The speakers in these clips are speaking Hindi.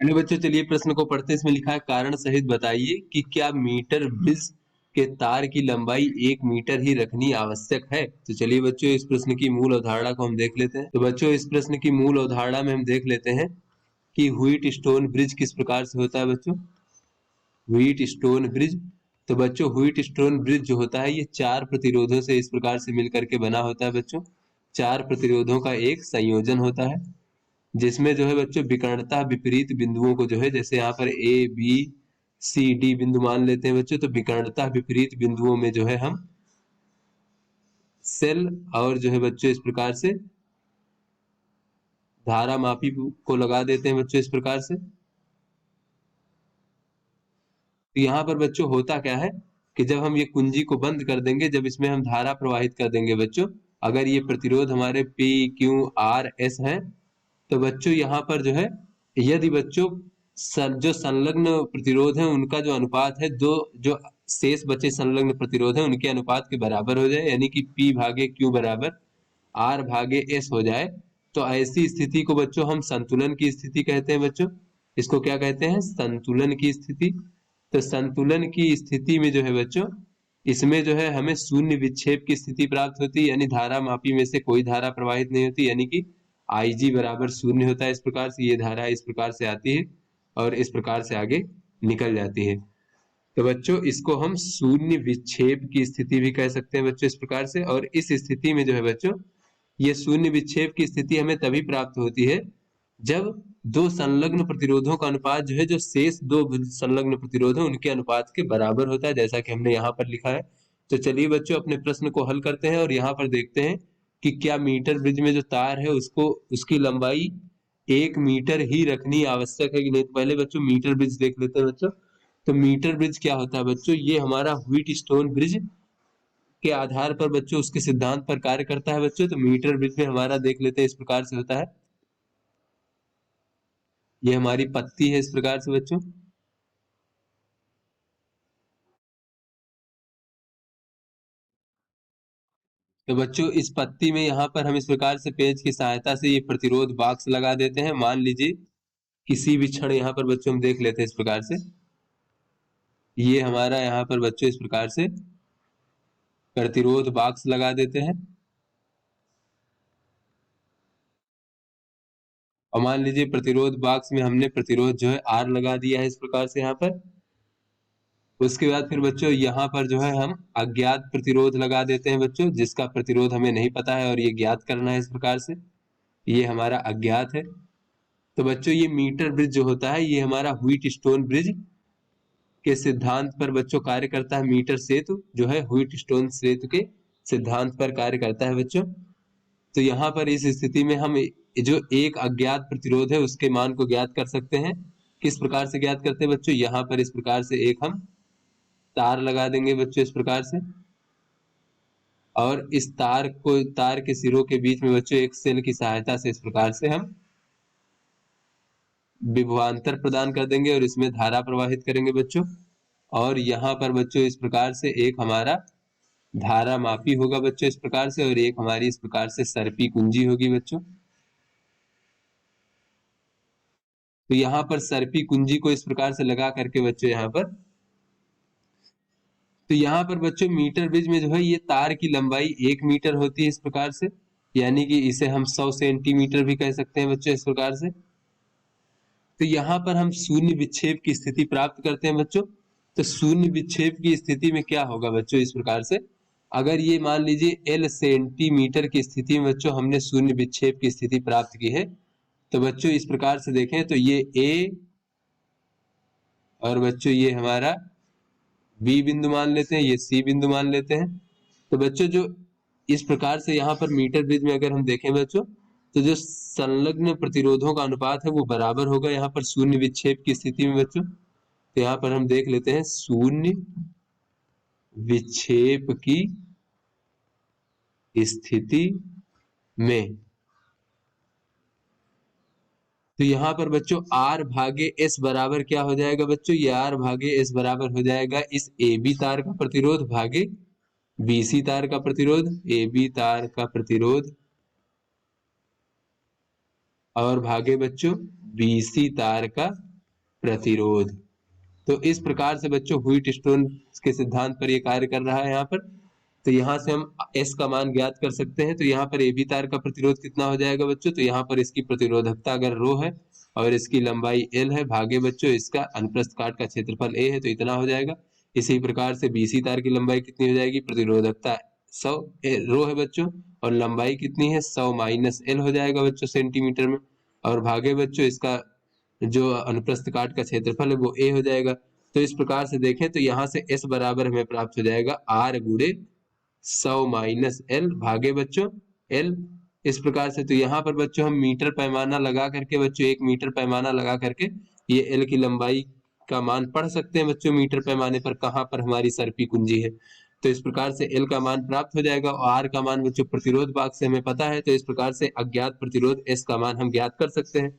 हेलो बच्चों, चलिए प्रश्न को पढ़ते हैं। इसमें लिखा है कारण सहित बताइए कि क्या मीटर ब्रिज के तार की लंबाई 1 मीटर ही रखनी आवश्यक है। तो चलिए बच्चों, इस प्रश्न की मूल अवधारणा को हम देख लेते हैं। तो बच्चों, इस प्रश्न की मूल अवधारणा में हम देख लेते हैं कि व्हीट स्टोन ब्रिज किस प्रकार से होता है। बच्चों, व्हीट स्टोन ब्रिज, तो बच्चों व्हीट स्टोन ब्रिज जो होता है ये 4 प्रतिरोधों से इस प्रकार से मिलकर के बना होता है। बच्चों, 4 प्रतिरोधों का एक संयोजन होता है, जिसमें जो है बच्चों विकर्णता विपरीत बिंदुओं को जो है, जैसे यहाँ पर ए बी सी डी बिंदु मान लेते हैं बच्चों, तो विकर्णता विपरीत बिंदुओं में जो है हम सेल और जो है बच्चों इस प्रकार से धारा मापी को लगा देते हैं बच्चों इस प्रकार से। तो यहाँ पर बच्चों होता क्या है कि जब हम ये कुंजी को बंद कर देंगे, जब इसमें हम धारा प्रवाहित कर देंगे बच्चों, अगर ये प्रतिरोध हमारे पी क्यू आर एस है, तो बच्चों यहाँ पर जो है, यदि बच्चों जो संलग्न प्रतिरोध है उनका जो अनुपात है, दो जो शेष बचे संलग्न प्रतिरोध है उनके अनुपात के बराबर हो जाए, यानी कि P भागे Q बराबर R भागे S हो जाए, तो ऐसी स्थिति को बच्चों हम संतुलन की स्थिति कहते हैं। बच्चों, इसको क्या कहते हैं? संतुलन की स्थिति। तो संतुलन की स्थिति में जो है बच्चों, इसमें जो है हमें शून्य विक्षेप की स्थिति प्राप्त होती है, यानी धारा मापी में से कोई धारा प्रवाहित नहीं होती, यानी कि IG बराबर शून्य होता है। इस प्रकार से ये धारा इस प्रकार से आती है और इस प्रकार से आगे निकल जाती है। तो बच्चों इसको हम शून्य विक्षेप की स्थिति भी कह सकते हैं बच्चों इस प्रकार से। और इस स्थिति में जो है बच्चों, ये शून्य विक्षेप की स्थिति हमें तभी प्राप्त होती है जब दो संलग्न प्रतिरोधों का अनुपात जो है, जो शेष दो संलग्न प्रतिरोध है उनके अनुपात के बराबर होता है, जैसा कि हमने यहाँ पर लिखा है। तो चलिए बच्चों अपने प्रश्न को हल करते हैं और यहाँ पर देखते हैं कि क्या मीटर ब्रिज में जो तार है उसको उसकी लंबाई 1 मीटर ही रखनी आवश्यक है कि नहीं। तो पहले बच्चों मीटर ब्रिज देख लेते हैं बच्चों। तो मीटर ब्रिज क्या होता है बच्चों? ये हमारा व्हीट स्टोन ब्रिज के आधार पर बच्चों उसके सिद्धांत पर कार्य करता है बच्चों। तो मीटर ब्रिज में हमारा देख लेते हैं इस प्रकार से होता है, ये हमारी पत्ती है इस प्रकार से बच्चों। तो बच्चों इस पत्ती में यहाँ पर हम इस प्रकार से पेज की सहायता से ये प्रतिरोध बॉक्स लगा देते हैं। मान लीजिए किसी भी क्षण यहाँ पर बच्चों हम देख लेते हैं इस प्रकार से, ये हमारा यहाँ पर बच्चों इस प्रकार से प्रतिरोध बॉक्स लगा देते हैं। और मान लीजिए प्रतिरोध बॉक्स में हमने प्रतिरोध जो है R लगा दिया है इस प्रकार से यहाँ पर। उसके बाद फिर बच्चों यहाँ पर जो है हम अज्ञात प्रतिरोध लगा देते हैं बच्चों, जिसका प्रतिरोध हमें नहीं पता है और ये ज्ञात करना है इस प्रकार से, ये हमारा अज्ञात है। तो बच्चों ये मीटर ब्रिज जो होता है ये हमारा व्हीट स्टोन ब्रिज के सिद्धांत पर बच्चों कार्य करता है। मीटर सेतु जो है व्हीट स्टोन सेतु के सिद्धांत पर कार्य करता है बच्चों। तो यहाँ पर इस स्थिति में हम जो एक अज्ञात प्रतिरोध है उसके मान को ज्ञात कर सकते हैं। किस प्रकार से ज्ञात करते हैं बच्चों? यहाँ पर इस प्रकार से एक हम तार लगा देंगे बच्चों इस प्रकार से, और इस तार को, तार के सिरों के बीच में बच्चों एक सेल की सहायता से इस प्रकार से हम विभवांतर प्रदान कर देंगे और इसमें धारा प्रवाहित करेंगे बच्चों। और यहाँ पर बच्चों इस प्रकार से एक हमारा धारा मापी होगा बच्चों इस प्रकार से, और एक हमारी इस प्रकार से सर्पी कुंजी होगी बच्चों। तो यहाँ पर सर्पी कुंजी को इस प्रकार से लगा करके बच्चों यहाँ पर, तो यहाँ पर बच्चों मीटर ब्रिज में जो है ये तार की लंबाई 1 मीटर होती है इस प्रकार से, यानी कि इसे हम 100 सेंटीमीटर भी कह सकते हैं बच्चों इस प्रकार से। तो यहाँ पर हम शून्य विक्षेप की स्थिति प्राप्त करते हैं बच्चों। तो शून्य विक्षेप की स्थिति में क्या होगा बच्चों इस प्रकार से, अगर ये मान लीजिए L सेंटीमीटर की स्थिति में बच्चों हमने शून्य विक्षेप की स्थिति प्राप्त की है, तो बच्चों इस प्रकार से देखें तो ये A और बच्चों ये हमारा B बिंदु मान लेते हैं, ये C बिंदु मान लेते हैं। तो बच्चों जो इस प्रकार से यहाँ पर मीटर ब्रिज में अगर हम देखें बच्चों, तो जो संलग्न प्रतिरोधों का अनुपात है वो बराबर होगा यहाँ पर शून्य विक्षेप की स्थिति में बच्चों। तो यहाँ पर हम देख लेते हैं शून्य विक्षेप की स्थिति में, तो यहाँ पर बच्चों R भागे S बराबर क्या हो जाएगा बच्चों? ये R भागे S बराबर हो जाएगा इस AB तार का प्रतिरोध भागे BC तार का प्रतिरोध, AB तार का प्रतिरोध और भागे बच्चों BC तार का प्रतिरोध। तो इस प्रकार से बच्चों व्हीटस्टोन के सिद्धांत पर ये कार्य कर रहा है यहाँ पर। तो यहाँ से हम S का मान ज्ञात कर सकते हैं। तो यहाँ पर AB तार का प्रतिरोध कितना हो जाएगा बच्चों, तो यहाँ पर इसकी प्रतिरोधकता अगर रो है और इसकी लंबाई L है, भागे बच्चों इसका अनुप्रस्थ काट का क्षेत्रफल A है, तो इतना हो जाएगा। इसी प्रकार से BC तार की लंबाई कितनी हो जाएगी, प्रतिरोधकता 100 रो है बच्चों और लंबाई कितनी है 100 माइनस L हो जाएगा बच्चों सेंटीमीटर में, और भागे बच्चों इसका जो अनुप्रस्थ काट का क्षेत्रफल है वो A हो जाएगा। तो इस प्रकार से देखें तो यहाँ से S बराबर हमें प्राप्त हो जाएगा R गुणे 100 माइनस L भागे बच्चों L। इस प्रकार से तो यहाँ पर बच्चों हम मीटर पैमाना लगा करके बच्चों 1 मीटर पैमाना लगा करके ये L की लंबाई का मान पढ़ सकते हैं बच्चों मीटर पैमाने पर कहाँ पर हमारी सर्पी कुंजी है। तो इस प्रकार से L का मान प्राप्त हो जाएगा और R का मान बच्चों प्रतिरोध भाग से हमें पता है। तो इस प्रकार से अज्ञात प्रतिरोध S का मान हम ज्ञात कर सकते हैं।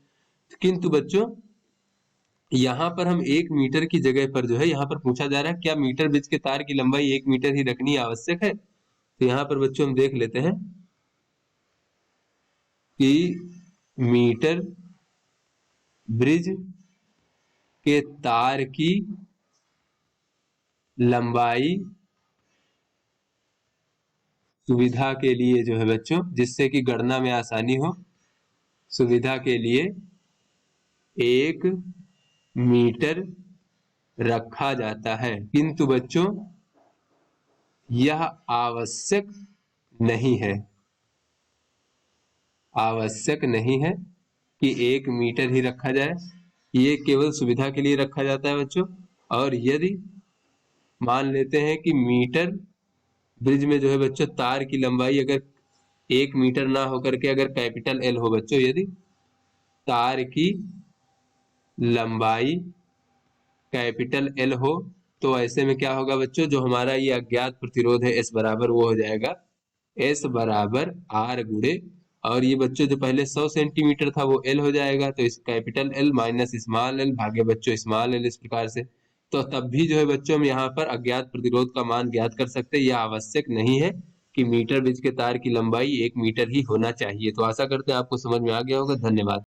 किंतु बच्चों यहाँ पर हम 1 मीटर की जगह पर जो है यहाँ पर पूछा जा रहा है क्या मीटर ब्रिज के तार की लंबाई 1 मीटर ही रखनी आवश्यक है। तो यहाँ पर बच्चों हम देख लेते हैं कि मीटर ब्रिज के तार की लंबाई सुविधा के लिए जो है बच्चों, जिससे कि गणना में आसानी हो, सुविधा के लिए 1 मीटर रखा जाता है। किंतु बच्चों यह आवश्यक नहीं है, आवश्यक नहीं है कि 1 मीटर ही रखा जाए, ये केवल सुविधा के लिए रखा जाता है बच्चों। और यदि मान लेते हैं कि मीटर ब्रिज में जो है बच्चों तार की लंबाई अगर 1 मीटर ना होकर के अगर कैपिटल L हो बच्चों, यदि तार की लंबाई कैपिटल L हो तो ऐसे में क्या होगा बच्चों, जो हमारा ये अज्ञात प्रतिरोध है S बराबर वो हो जाएगा S बराबर R गुणे, और ये बच्चों जो पहले 100 सेंटीमीटर था वो L हो जाएगा, तो इस capital L minus small l भागे बच्चों स्मॉल l। इस प्रकार से तो तब भी जो है बच्चों हम यहाँ पर अज्ञात प्रतिरोध का मान ज्ञात कर सकते हैं। यह आवश्यक नहीं है कि मीटर ब्रिज के तार की लंबाई 1 मीटर ही होना चाहिए। तो आशा करते हैं आपको समझ में आ गया होगा। धन्यवाद।